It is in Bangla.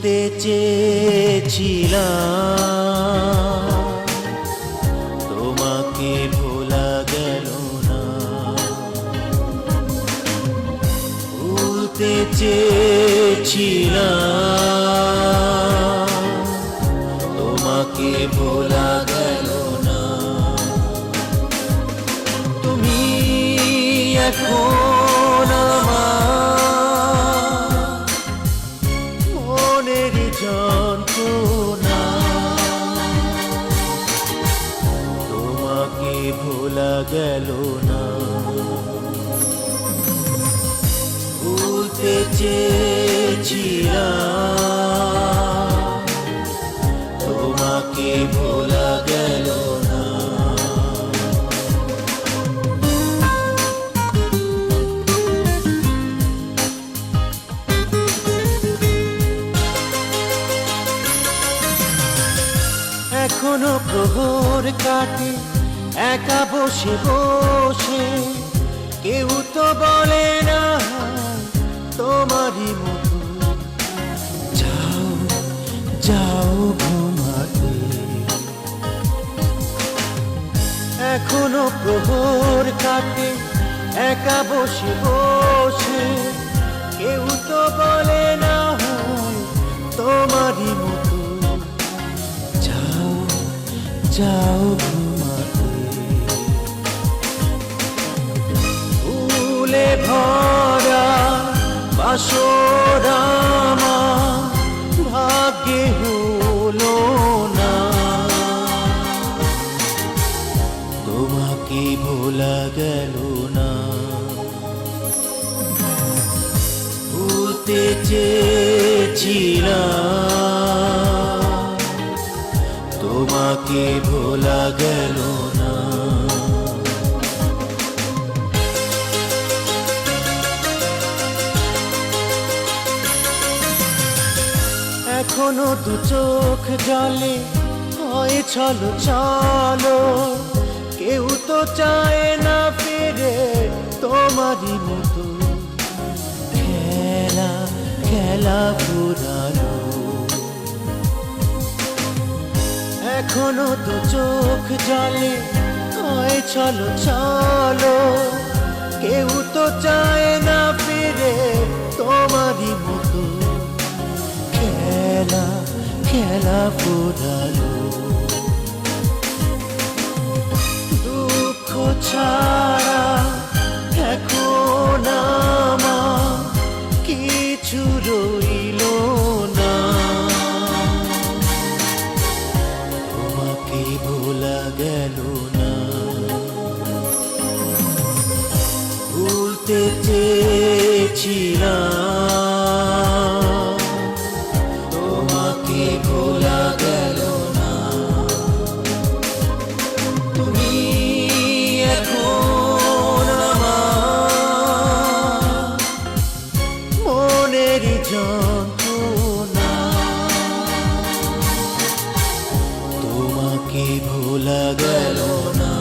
ভুলতে চেয়েছিলাম, তোমাকে ভোলা গেল না। ভুলতে চেয়েছিলাম, তোমাকে ভোলা গেল না। তুমি এখন আমার মনের যন্ত্রণা, তোমাকে ভোলা গেল না। ভুলতে চেয়েছিলাম, তোমাকে ভোলা গেল না। এখনো প্রহর কাটে একা বসে বসে, কেউ তো বলে না তোমারই মতো যাও যাও ঘুমাতে। এখনো প্রহর কাটে একা বসে বসে, কেউ তো বলে না তোমারই মতো যাও যাও ঘুমাতে। ফুলে ভরা বাসর আমার ভাগ্যে হলো না, তোমাকে ভোলা গেল না। ভুলতে চেয়েছিলাম, তোমাকে ভোলা গেল না। এখনো দু চোখ জলে হয় চলো চলো, কেউ তো চায় না ফিরে তোমারই মতো খেলা খেলা পুরানো। এখনো তো চোখ জলে হয় চলো চলো, কেউ তো চায় না ফিরে তোমারই মতো খেলা খেলা পুরানো। দুঃখ ছাড়া এখন আমার কিছু রইল না, তোমাকে ভোলা গেল না। ভুলতে চেয়েছিলাম, তোমাকে ভোলা গেল না। তুমি এখন আমার মনের যন্ত্রণা, তোমাকে ভোলা গেল না।